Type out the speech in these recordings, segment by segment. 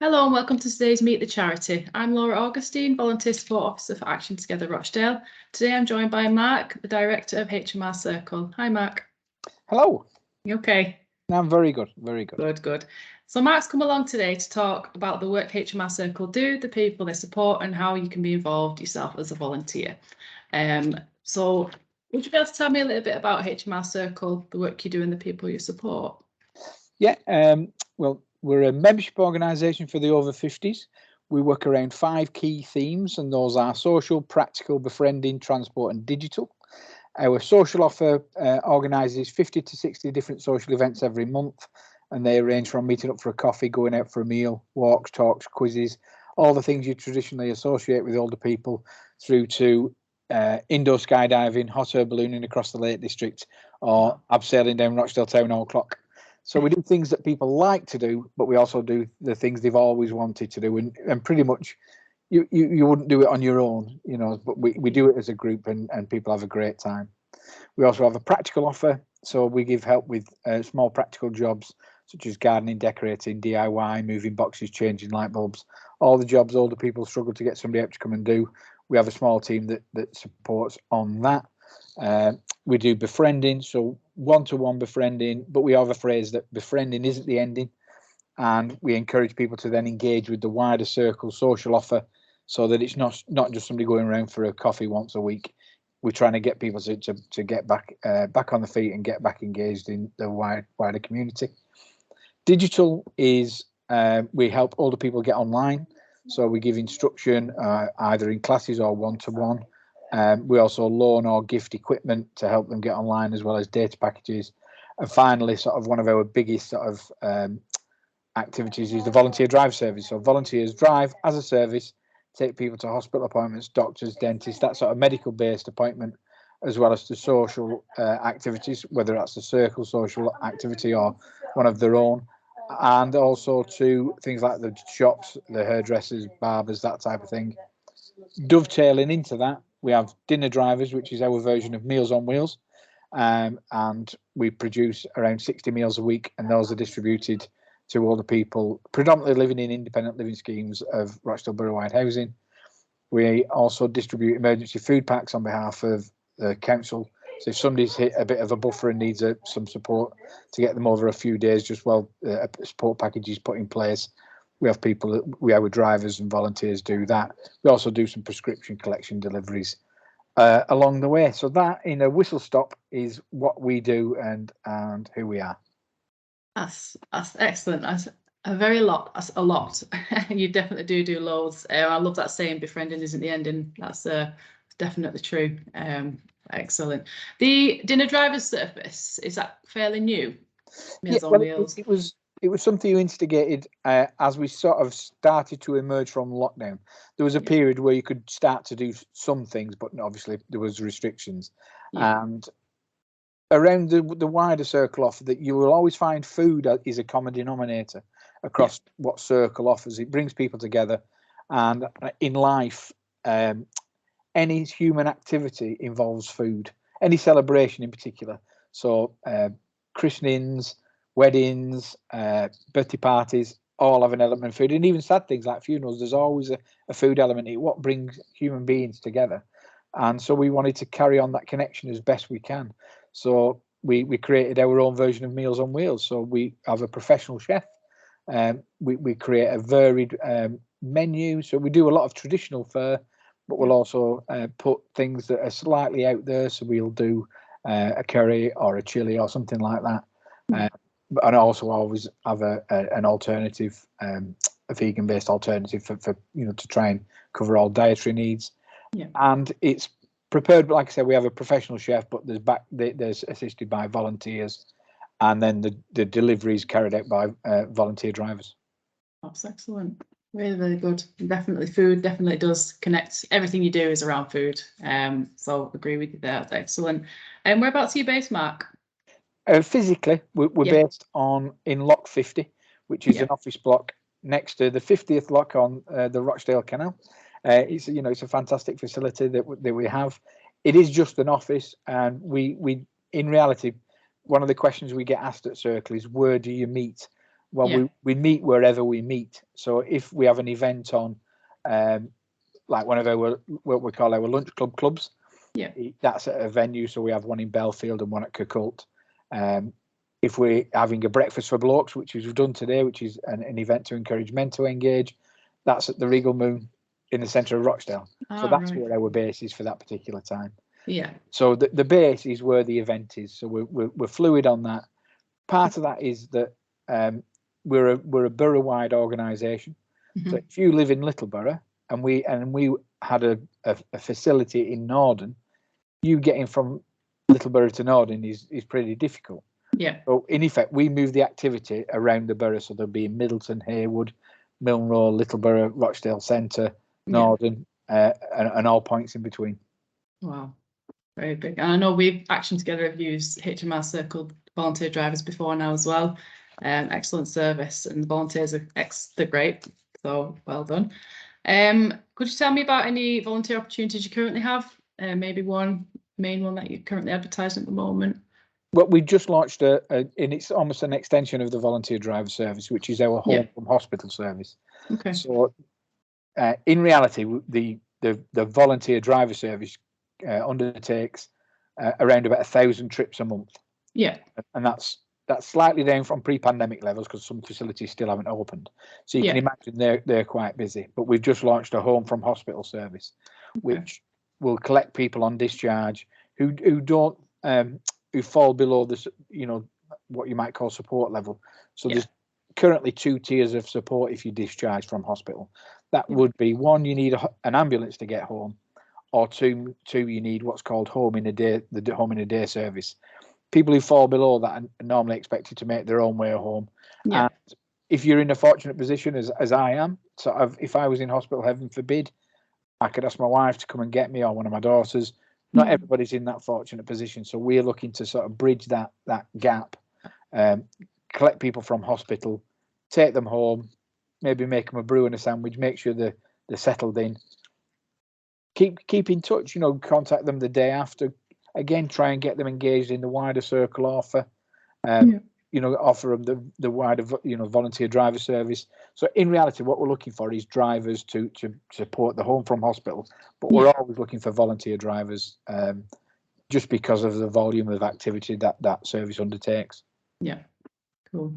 Hello and welcome to today's Meet the Charity. I'm Laura Augustine, Volunteer Support Officer for Action Together Rochdale. Today I'm joined by Mark, the Director of HMR Circle. Hi Mark. Hello. You okay? I'm very good, very good. Good. So Mark's come along today to talk about the work HMR Circle do, the people they support and how you can be involved yourself as a volunteer. So would you be able to tell me a little bit about HMR Circle, the work you do and the people you support? Yeah, well, we're a membership organisation for the over 50s. We work around 5 key themes, and those are social, practical, befriending, transport and digital. Our social offer organises 50 to 60 different social events every month, and they range from meeting up for a coffee, going out for a meal, walks, talks, quizzes, all the things you traditionally associate with older people, through to indoor skydiving, hot air ballooning across the Lake District, or abseiling down Rochdale Town Hall Clock. So we do things that people like to do, but we also do the things they've always wanted to do, and pretty much you wouldn't do it on your own, you know, but we do it as a group, and people have a great time. We also have a practical offer, so we give help with small practical jobs such as gardening, decorating, DIY, moving boxes, changing light bulbs, all the jobs older people struggle to get somebody up to come and do. We have a small team that supports on that. We do befriending, so one-to-one befriending, but we have a phrase that befriending isn't the ending, and we encourage people to then engage with the wider circle social offer, so that it's not just somebody going around for a coffee once a week. We're trying to get people to get back on the feet and get back engaged in the wider community. Digital is we help older people get online, so we give instruction either in classes or one-to-one. We also loan or gift equipment to help them get online, as well as data packages. And finally, sort of one of our biggest sort of activities is the volunteer drive service. So volunteers drive as a service, take people to hospital appointments, doctors, dentists, that sort of medical based appointment, as well as to social activities, whether that's a circle social activity or one of their own, and also to things like the shops, the hairdressers, barbers, that type of thing. Dovetailing into that, we have dinner drivers, which is our version of Meals on Wheels, and we produce around 60 meals a week, and those are distributed to all the people predominantly living in independent living schemes of Rochdale Borough-wide housing. We also distribute emergency food packs on behalf of the council. So if somebody's hit a bit of a buffer and needs some support to get them over a few days, just while a support package is put in place, we have people, our drivers and volunteers do that. We also do some prescription collection deliveries along the way. So that, in a whistle stop, is what we do and who we are. That's excellent. That's a lot. That's a lot. You definitely do loads. I love that saying, befriending isn't the ending. That's definitely true. Excellent. The dinner drivers service, is that fairly new? Meals on Wheels. It was something you instigated as we sort of started to emerge from lockdown. There was a period where you could start to do some things, but obviously there was restrictions. And around the wider circle offer, that you will always find food is a common denominator across what circle offers. It brings people together, and in life, any human activity involves food, any celebration in particular. So christenings, weddings, birthday parties all have an element of food, and even sad things like funerals, there's always a food element. It's what brings human beings together, and so we wanted to carry on that connection as best we can. So we created our own version of Meals on Wheels. So we have a professional chef. We create a varied menu. So we do a lot of traditional fare, but we'll also put things that are slightly out there. So we'll do a curry or a chili or something like that. And also always have an alternative, a vegan-based alternative for to try and cover all dietary needs. And it's prepared, like I said, we have a professional chef, but there's assisted by volunteers, and then the delivery is carried out by volunteer drivers. That's excellent. Really good. Definitely food definitely does connect. Everything you do is around food. So agree with you there. That's excellent. And whereabouts are you based, Mark? Physically, we're based in Lock 50, which is an office block next to the 50th lock on the Rochdale Canal. It's a fantastic facility that we have. It is just an office, and we in reality, one of the questions we get asked at Circle is, where do you meet Well, Yeah. we meet wherever we meet. So if we have an event on, like one of our what we call our lunch clubs, Yeah. that's at a venue. So we have one in Belfield and one at Kirkult. If we're having a breakfast for blokes, which we've done today, which is an event to encourage men to engage, that's at the Regal Moon in the centre of Rochdale. So that's Right. where our base is for that particular time. Yeah. So the base is where the event is. So we're fluid on that. Part of that is that we're a borough-wide organisation. So if you live in Littleborough and we had a facility in Norden, you getting from Littleborough to Norden is pretty difficult. Yeah. So in effect, we move the activity around the borough. So there'll be Middleton, Haywood, Milnrow, Littleborough, Rochdale Centre, Norden, and all points in between. Wow. Very big. And I know we've Action Together have used HMR Circle volunteer drivers before now as well. Excellent service, and the volunteers they're great. So well done. Could you tell me about any volunteer opportunities you currently have? Maybe one main one that you're currently advertising at the moment. Well, we just launched and it's almost an extension of the volunteer driver service, which is our home from hospital service. Okay. So in reality, the volunteer driver service undertakes around about 1,000 trips a month. Yeah. And that's slightly down from pre-pandemic levels because some facilities still haven't opened. So you can imagine they're quite busy. But we've just launched a home from hospital service, which will collect people on discharge who don't who fall below this, what you might call support level. So there's currently 2 tiers of support if you discharge from hospital. That would be 1, you need an ambulance to get home, or two, you need what's called home in a day, the home in a day service. People who fall below that are normally expected to make their own way home. Yeah. And if you're in a fortunate position, as I am, so if I was in hospital, heaven forbid, I could ask my wife to come and get me, or one of my daughters. Not everybody's in that fortunate position, so we're looking to sort of bridge that gap, collect people from hospital, take them home, maybe make them a brew and a sandwich, make sure they're settled in. Keep in touch, contact them the day after. Again, try and get them engaged in the wider circle offer. Offer them the wider, volunteer driver service. So in reality, what we're looking for is drivers to support the home from hospital, but we're always looking for volunteer drivers, just because of the volume of activity that service undertakes. Yeah, cool.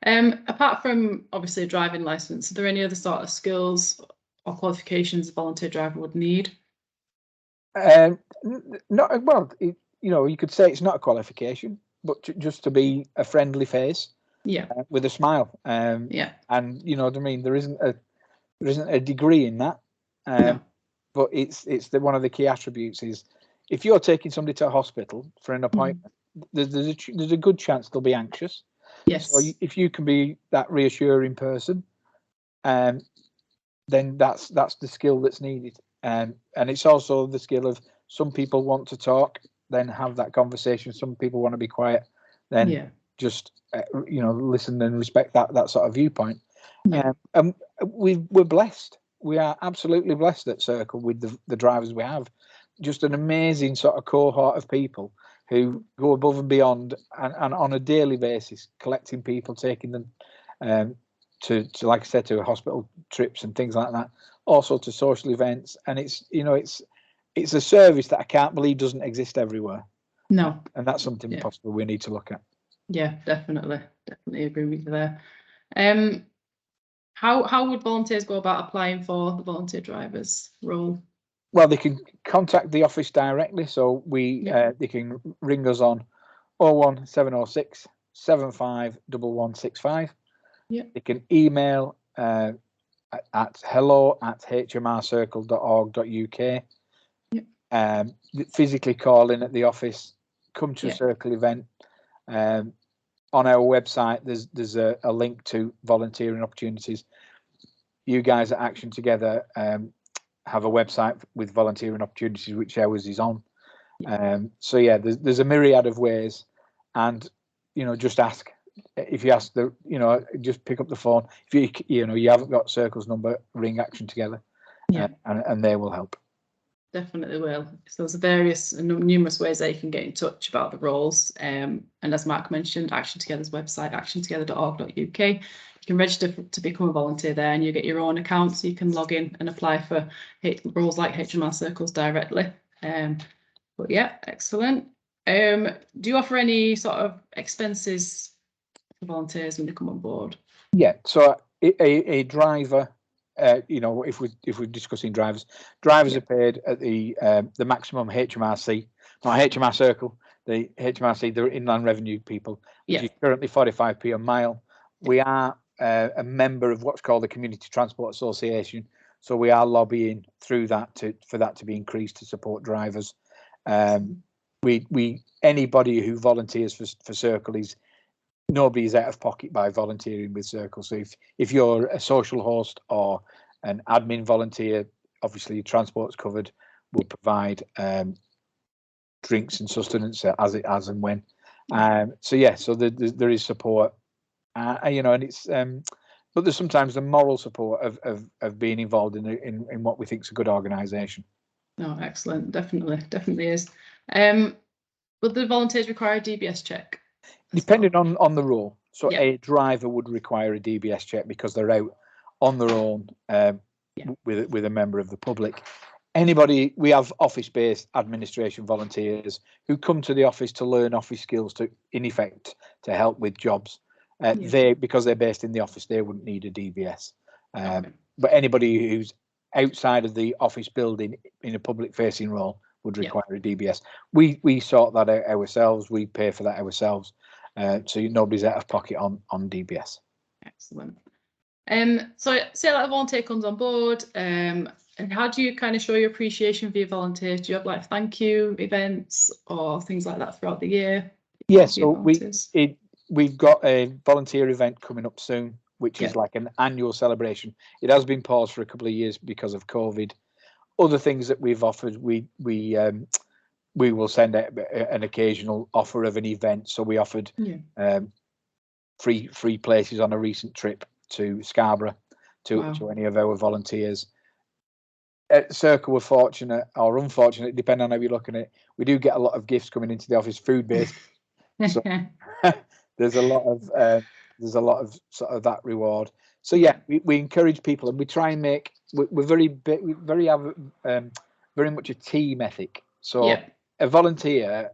Apart from obviously a driving license, are there any other sort of skills or qualifications a volunteer driver would need? Not well. You could say it's not a qualification, but just to be a friendly face, with a smile, and you know what I mean. There isn't a degree in that, but it's one of the key attributes is if you're taking somebody to a hospital for an appointment, there's a good chance they'll be anxious. Yes. So if you can be that reassuring person, then that's the skill that's needed, and it's also the skill of some people want to talk, then have that conversation. Some people want to be quiet, then just listen and respect that sort of viewpoint. And we're blessed. We are absolutely blessed at Circle with the drivers we have. Just an amazing sort of cohort of people who go above and beyond, and on a daily basis, collecting people, taking them to like I said, to hospital trips and things like that, also to social events. And it's a service that I can't believe doesn't exist everywhere. No. And that's something possible we need to look at. Yeah, definitely agree with you there. How would volunteers go about applying for the volunteer drivers role? Well, they can contact the office directly, so they can ring us on 01706 751165. They can email at hello@hmrcircle.org.uk. Physically call in at the office, come to a Circle event. On our website, there's a link to volunteering opportunities. You guys at Action Together have a website with volunteering opportunities, which ours is on. So there's a myriad of ways, and just ask. If you ask just pick up the phone. If you haven't got Circle's number, ring Action Together, and they will help. Definitely will. So there's various and numerous ways that you can get in touch about the roles. And as Mark mentioned, Action Together's website, actiontogether.org.uk. You can register to become a volunteer there, and you get your own account, so you can log in and apply for roles like HMR Circles directly. But yeah, excellent. Do you offer any sort of expenses for volunteers when they come on board? Yeah, so a driver, you know, if we're discussing drivers are paid at the maximum HMRC, not HMR Circle, the HMRC, the Inland Revenue people, which is currently 45p a mile. We are a member of what's called the Community Transport Association, so we are lobbying through that for that to be increased to support drivers. We anybody who volunteers for Circle is nobody's out of pocket by volunteering with Circle. So if you're a social host or an admin volunteer, obviously your transport's covered. We'll provide drinks and sustenance as and when. So yeah, so there is support, you know, and it's but there's sometimes the moral support of being involved in what we think is a good organisation. No, excellent, definitely is. Will the volunteers require a DBS check? Depending on the role. So a driver would require a DBS check because they're out on their own with a member of the public. Anybody, we have office-based administration volunteers who come to the office to learn office skills in effect to help with jobs. Because they're based in the office, they wouldn't need a DBS. But anybody who's outside of the office building in a public-facing role would require a DBS. We sort that out ourselves. We pay for that ourselves. So nobody's out of pocket on DBS. Excellent. So say like a volunteer comes on board, and how do you kind of show your appreciation for your volunteers? Do you have like thank you events or things like that throughout the year? Yes, so we've got a volunteer event coming up soon, which is like an annual celebration. It has been paused for a couple of years because of COVID. Other things that we've offered, we will send out an occasional offer of an event. So we offered free places on a recent trip to Scarborough to any of our volunteers. At Circle, we're fortunate or unfortunate, depending on how you're looking at it. We do get a lot of gifts coming into the office, food-based. So there's a lot of sort of that reward. So yeah, we encourage people, and we try and make. We're very much a team ethic. So a volunteer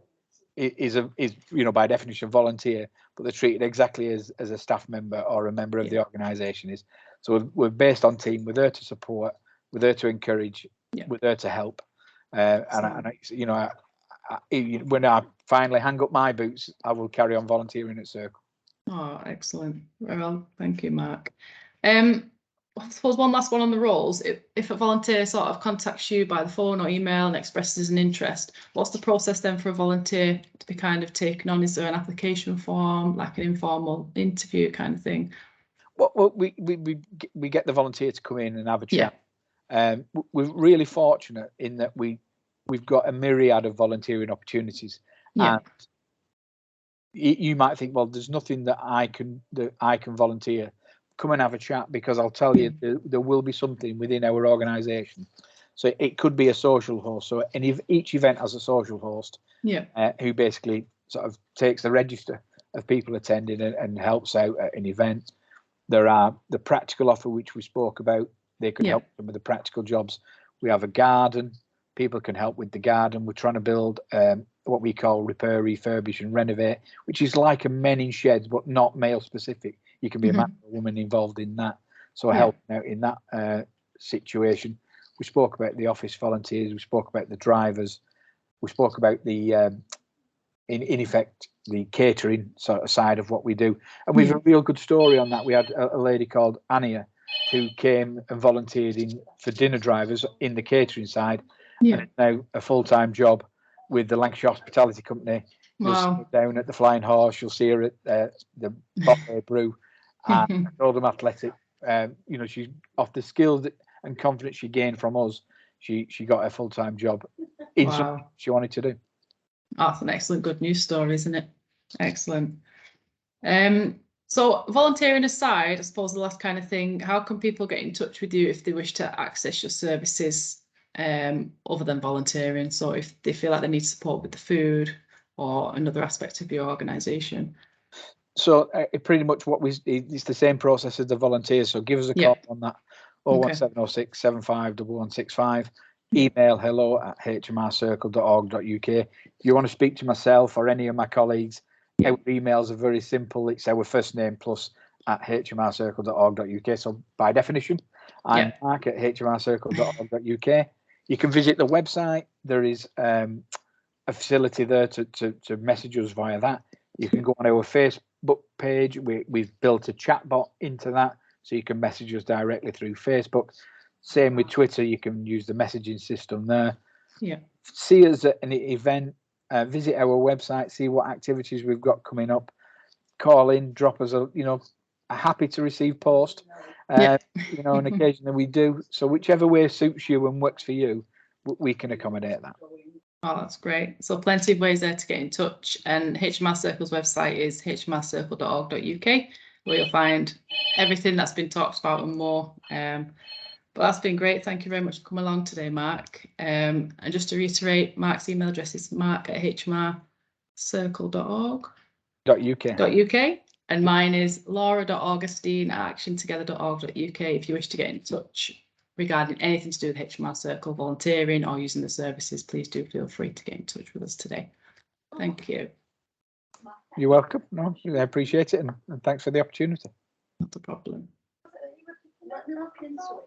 is you know, by definition volunteer, but they're treated exactly as a staff member or a member of the organisation is. So we're based on team. We're there to support. We're there to encourage. We're there to help. And you know, when I finally hang up my boots, I will carry on volunteering at Circle. Oh, excellent. Well, thank you, Mark. I suppose one last one on the roles. If a volunteer sort of contacts you by the phone or email and expresses an interest, what's the process then for a volunteer to be kind of taken on? Is there an application form, like an informal interview kind of thing? Well, we get the volunteer to come in and have a chat. We're really fortunate in that we've got a myriad of volunteering opportunities. And you might think, well, there's nothing that I can volunteer. Come and have a chat, because I'll tell you there will be something within our organisation. So it could be a social host. So each event has a social host who basically sort of takes the register of people attending and helps out at an event. There are the practical offer, which we spoke about. They can help them with the practical jobs. We have a garden. People can help with the garden. We're trying to build what we call repair, refurbish and renovate, which is like a men in sheds, but not male specific. You can be a man or a woman involved in that. So helping out in that situation. We spoke about the office volunteers. We spoke about the drivers. We spoke about the, in effect, the catering sort of side of what we do. And we've a real good story on that. We had a lady called Ania who came and volunteered for dinner drivers in the catering side. And it's now a full-time job with the Lancashire Hospitality Company. You'll see her down at the Flying Horse. You'll see her at the Bombay Brew. And Oldham Athletic. You know, she's off the skills and confidence she gained from us. She got a full-time job in something she wanted to do. Oh, that's an excellent good news story, isn't it? Excellent. So volunteering aside, I suppose the last kind of thing, how can people get in touch with you if they wish to access your services other than volunteering. So if they feel like they need support with the food or another aspect of your organisation. So pretty much it's the same process as the volunteers. So give us a call on that 01706 75 1165. Email hello@hmrcircle.org.uk. If you want to speak to myself or any of my colleagues, our emails are very simple. It's our first name plus @hmrcircle.org.uk. So by definition, I'm Mark at hmrcircle.org.uk. You can visit the website. There is a facility there to message us via that. You can go on our Facebook page. We've built a chat bot into that, so you can message us directly through Facebook. Same with Twitter. You can use the messaging system there. Yeah. See us at an event. Visit our website. See what activities we've got coming up. Call in. Drop us a happy to receive post. And occasionally we do. So whichever way suits you and works for you, we can accommodate that. Oh, that's great. So plenty of ways there to get in touch. And HMR Circle's website is hmrcircle.org.uk, where you'll find everything that's been talked about and more. But that's been great. Thank you very much for coming along today, Mark. And just to reiterate, Mark's email address is mark@hmrcircle.org.uk. And mine is laura.augustine@actiontogether.org.uk if you wish to get in touch regarding anything to do with HMR Circle, volunteering or using the services. Please do feel free to get in touch with us today. Thank you. You're welcome. No, I appreciate it, and thanks for the opportunity. Not a problem.